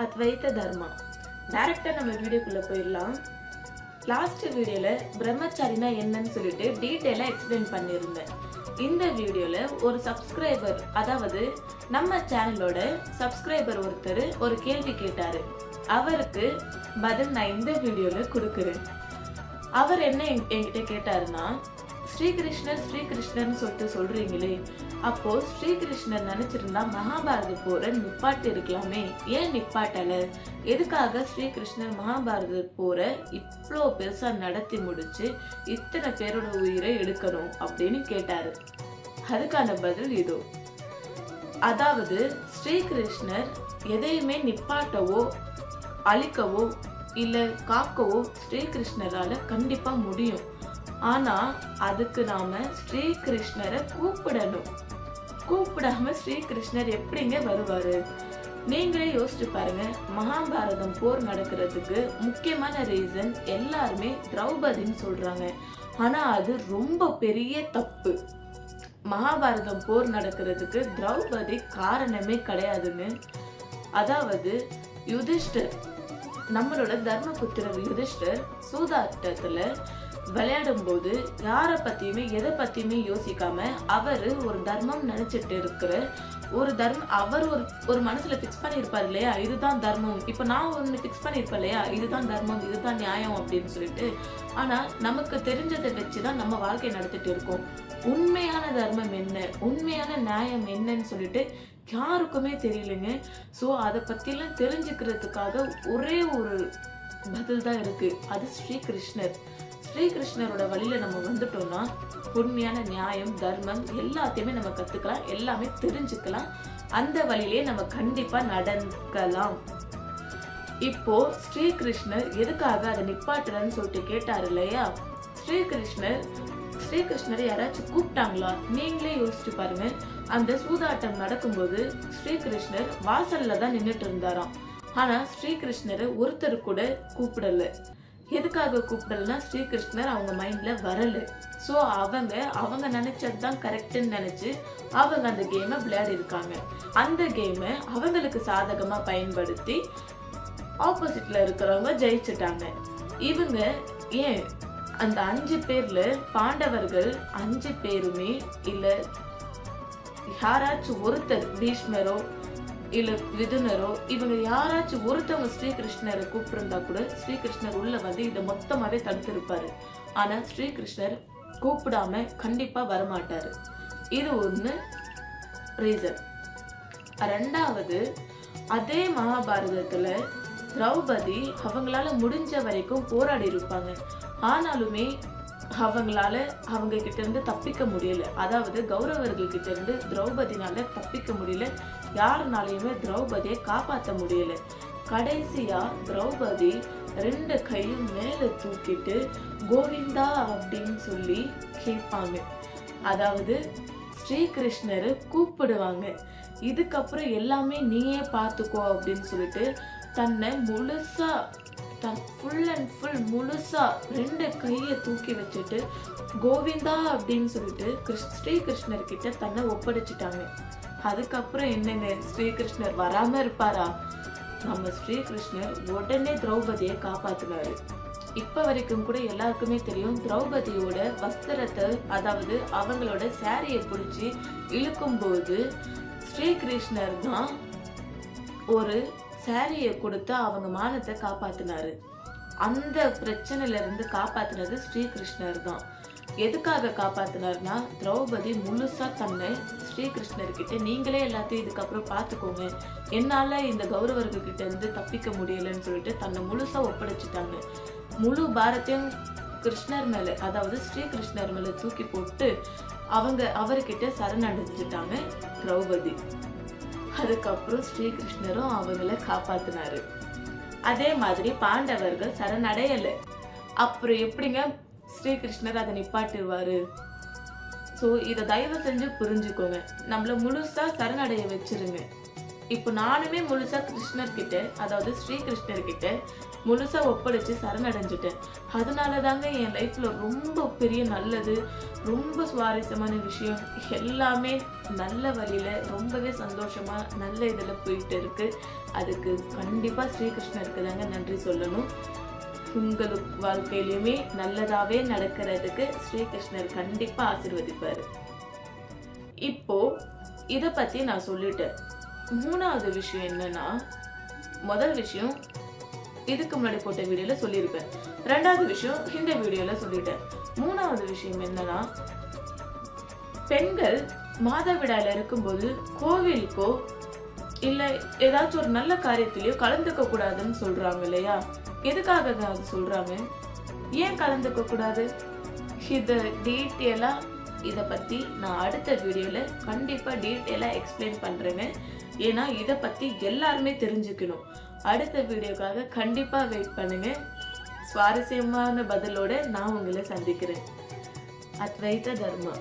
அத்வைத தர்மா. டைரக்டா நம்ம வீடியோக்குள்ள போயிடலாம். லாஸ்ட் வீடியோல பிரம்மச்சாரினா என்னன்னு சொல்லிட்டு டீடைலா எக்ஸ்பிளைன் பண்ணியிருந்தேன். இந்த வீடியோல ஒரு சப்ஸ்கிரைபர், அதாவது நம்ம சேனலோட சப்ஸ்கிரைபர் ஒருத்தர் ஒரு கேள்வி கேட்டாரு. அவருக்கு பதில் நான் இந்த வீடியோல கொடுக்குறேன். அவர் என்ன என்கிட்ட கேட்டாருன்னா, ஸ்ரீகிருஷ்ணர்னு சொல்லிட்டு சொல்றீங்களே, அப்போ ஸ்ரீகிருஷ்ணர் நினைச்சிருந்தா மகாபாரத போரை நிப்பாட்டி இருக்கலாமே, ஏன் நிப்பாட்டல? எதுக்காக ஸ்ரீகிருஷ்ணர் மகாபாரத போரை இவ்வளோ பெருசா நடத்தி முடிச்சு இத்தனை பேரோட உயிரை எடுக்கணும் அப்படின்னு கேட்டாரு. அதுக்கான பதில் இதோ. அதாவது ஸ்ரீகிருஷ்ணர் எதையுமே நிப்பாட்டவோ அழிக்கவோ இல்ல காக்கவோ ஸ்ரீகிருஷ்ணரால கண்டிப்பா முடியும். ஆனா அதுக்கு நாம ஸ்ரீகிருஷ்ணரை கூப்பிடணும். கூப்பிடாம ஸ்ரீகிருஷ்ணர் எப்படிங்க வருவாரு? நீங்களே யோசிச்சு பாருங்க. மகாபாரதம் போர் நடக்கிறதுக்கு முக்கியமான ரீசன் எல்லாருமே திரௌபதின்னு சொல்றாங்க. ஆனா அது ரொம்ப பெரிய தப்பு. மகாபாரதம் போர் நடக்கிறதுக்கு திரௌபதி காரணமே கிடையாதுன்னு. அதாவது யுதிஷ்டர், நம்மளோட தர்மபுத்திரர் யுதிஷ்டர் சூதாட்டத்துல விளையாடும் போது யாரை பத்தியுமே எதை பத்தியுமே யோசிக்காம அவரு ஒரு தர்மம் நினைச்சிட்டு இருக்கிற அவர் ஒரு மனசுல பிக்ஸ் பண்ணிருப்பாரு இல்லையா, இதுதான் தர்மம். இப்ப நான் ஒண்ணு பிக்ஸ் பண்ணிருப்பேன் இல்லையா, இதுதான் தர்மம், இதுதான் நியாயம் அப்படின்னு சொல்லிட்டு. ஆனா நமக்கு தெரிஞ்சதை வச்சுதான் நம்ம வாழ்க்கை நடத்திட்டு இருக்கோம். உண்மையான தர்மம் என்ன, உண்மையான நியாயம் என்னன்னு சொல்லிட்டு யாருக்குமே தெரியலங்க. சோ அதை பத்திலாம் தெரிஞ்சுக்கிறதுக்காக ஒரே ஒரு பதில் தான் இருக்கு, அது ஸ்ரீகிருஷ்ணர். ஸ்ரீகிருஷ்ணரோட வழியில நம்ம வந்துட்டோம்னா உண்மையான நியாயம் தர்மம் எல்லாத்தையுமே நம்ம கத்துக்கலாம், எல்லாமே தெரிஞ்சுக்கலாம். அந்த வழியிலே நம்ம கண்டிப்பா நடக்கலாம். இப்போ ஸ்ரீகிருஷ்ணர் எதுக்காக அதை நிப்பாட்டுறன்னு சொல்லிட்டு கேட்டாரு இல்லையா, ஸ்ரீகிருஷ்ணரை யாராச்சும் கூப்பிட்டாங்களா? நீங்களே யோசிச்சு பாருங்க. அந்த சூதாட்டம் நடக்கும்போது ஸ்ரீகிருஷ்ணர் வாசல்ல தான் நின்றுட்டு இருந்தாராம். ஆனா ஸ்ரீகிருஷ்ணரை ஒருத்தர் கூட கூப்பிடல. எதுக்காக கூப்பிடலன்னா ஸ்ரீகிருஷ்ணர் அவங்க மைண்ட்ல வரல. சோ அவங்க நினைச்சதுதான் கரெக்ட்னு நினைச்சு அவங்க அந்த கேமை விளையாடி இருக்காங்க. அந்த கேமை அவங்களுக்கு சாதகமா பயன்படுத்தி ஆப்போசிட்ல இருக்கிறவங்க ஜெயிச்சுட்டாங்க. இவங்க ஏன் அந்த 5 பேர்ல பாண்டவர்கள் 5 பேருமே இல்ல யாராச்சும் ஒருத்தர், பீஷ்மரோ இல்ல விதுனரோ, இவங்க யாராச்சும் ஒருத்தவங்க ஸ்ரீகிருஷ்ணரை கூப்பிட்டிருந்தா கூட ஸ்ரீகிருஷ்ணர் உள்ள வந்து இதை மொத்தமாவே தடுத்திருப்பாரு. ஆனா ஸ்ரீகிருஷ்ணர் கூப்பிடாம கண்டிப்பா வரமாட்டாரு. இது ஒண்ணு ரீசன். ரெண்டாவது, அதே மகாபாரதத்துல திரௌபதி அவங்களால முடிஞ்ச வரைக்கும் போராடி இருப்பாங்க. ஆனாலுமே அவங்களால அவங்க கிட்ட இருந்து தப்பிக்க முடியல. அதாவது கௌரவர்கள் கிட்ட இருந்து திரௌபதினால தப்பிக்க முடியல. யாருனாலையுமே திரௌபதியை காப்பாற்ற முடியல. கடைசியா திரௌபதி 2 கையும் மேல தூக்கிட்டு கோவிந்தா அப்படின்னு சொல்லி கேட்பாங்க. அதாவது ஸ்ரீகிருஷ்ணரை கூப்பிடுவாங்க. இதுக்கப்புறம் எல்லாமே நீயே பார்த்துக்கோ அப்படின்னு சொல்லிட்டு தன்னை முழுசா ஃபுல் அண்ட் ஃபுல் முழுசா 2 கையை தூக்கி வச்சுட்டு கோவிந்தா அப்படின்னு சொல்லிட்டு ஸ்ரீகிருஷ்ணர் கிட்ட தன்னை ஒப்படைச்சிட்டாங்க. அதுக்கப்புறம் என்னங்க, ஸ்ரீகிருஷ்ணர் வராம இருப்பாரா? நம்ம ஸ்ரீகிருஷ்ணர் உடனே திரௌபதியை காப்பாத்தினாரு. இப்ப வரைக்கும் கூட எல்லாருக்குமே தெரியும், திரௌபதியோட வஸ்திரத்தை, அதாவது அவங்களோட சாரியை பிடிச்சி இழுக்கும் போது ஸ்ரீகிருஷ்ணர் தான் ஒரு சாரியை கொடுத்து அவங்க மானத்தை காப்பாத்தினாரு. அந்த பிரச்சனையில இருந்து காப்பாத்தினது ஸ்ரீகிருஷ்ணர் தான். எதுக்காக காப்பாத்தினார்னா, திரௌபதி முழுசா தன்னை ஸ்ரீகிருஷ்ணர் கிட்ட நீங்களே எல்லாத்தையும் இதுக்கப்புறம் பார்த்துக்கோங்க, என்னால இந்த கௌரவர்கள் கிட்ட இருந்து தப்பிக்க முடியலன்னு சொல்லிட்டு தன்னை முழுசா ஒப்படைச்சிட்டாங்க. முழு பாரத்தையும் கிருஷ்ணர் மேல, அதாவது ஸ்ரீகிருஷ்ணர் மேல தூக்கி போட்டு அவர்கிட்ட சரணடைஞ்சிட்டாங்க திரௌபதி. அதுக்கப்புறம் ஸ்ரீகிருஷ்ணரும் அவங்கள காப்பாத்தினாரு. அதே மாதிரி பாண்டவர்கள் சரணடையல. அப்புறம் எப்படிங்க ஸ்ரீகிருஷ்ணர் அதை நிப்பாட்டுவாரு? சோ இத தயவு செஞ்சு புரிஞ்சுக்கோங்க. நம்மள முழுசா சரணடைய வச்சிருங்க. இப்போ நானுமே முழுசா கிருஷ்ணர் கிட்ட, அதாவது ஸ்ரீ கிருஷ்ணர் கிட்ட முழுசா ஒப்படைச்சு சரணடைஞ்சிட்டேன். அதனால தாங்க என் லைஃப்ல ரொம்ப பெரிய நல்லது, ரொம்ப சுவாரஸ்யமான விஷயம் எல்லாமே நல்ல வழியில ரொம்பவே சந்தோஷமா நல்ல இதுல போயிட்டு இருக்கு. அதுக்கு கண்டிப்பா ஸ்ரீகிருஷ்ணருக்கு தாங்க நன்றி சொல்லணும். உங்களுக்கு வாழ்க்கையிலுமே நல்லதாவே நடக்கிறதுக்கு ஸ்ரீகிருஷ்ணர் கண்டிப்பா ஆசீர்வதிப்பாரு. இப்போ இத பத்தி நான் சொல்லிட்டேன். மூணாவது விஷயம் என்னன்னா, முதல் விஷயம் இதுக்கு முன்னாடி போட்ட வீடியோல சொல்லியிருப்பேன். ரெண்டாவது விஷயம் இந்த வீடியோல சொல்லிட்டேன். மூணாவது விஷயம் என்னன்னா, பெண்கள் மாதவிடாயில இருக்கும்போது கோவிலுக்கோ இல்ல ஏதாச்சும் ஒரு நல்ல காரியத்திலயோ கலந்துக்க கூடாதுன்னு சொல்றாங்க இல்லையா? எதுக்காக அது சொல்றாங்க? ஏன் கலந்துக்க கூடாது? இத டீட்டெயிலா இத பத்தி நான் அடுத்த வீடியோல கண்டிப்பா டீட்டெயிலா எக்ஸ்பிளைன் பண்றேங்க. ஏன்னா இத பத்தி எல்லாருமே தெரிஞ்சுக்கணும். அடுத்த வீடியோக்காக கண்டிப்பா வெயிட் பண்ணுங்க. சுவாரஸ்யமான பதிலோட நான் உங்களை சந்திக்கிறேன். அத்வைத தர்மா.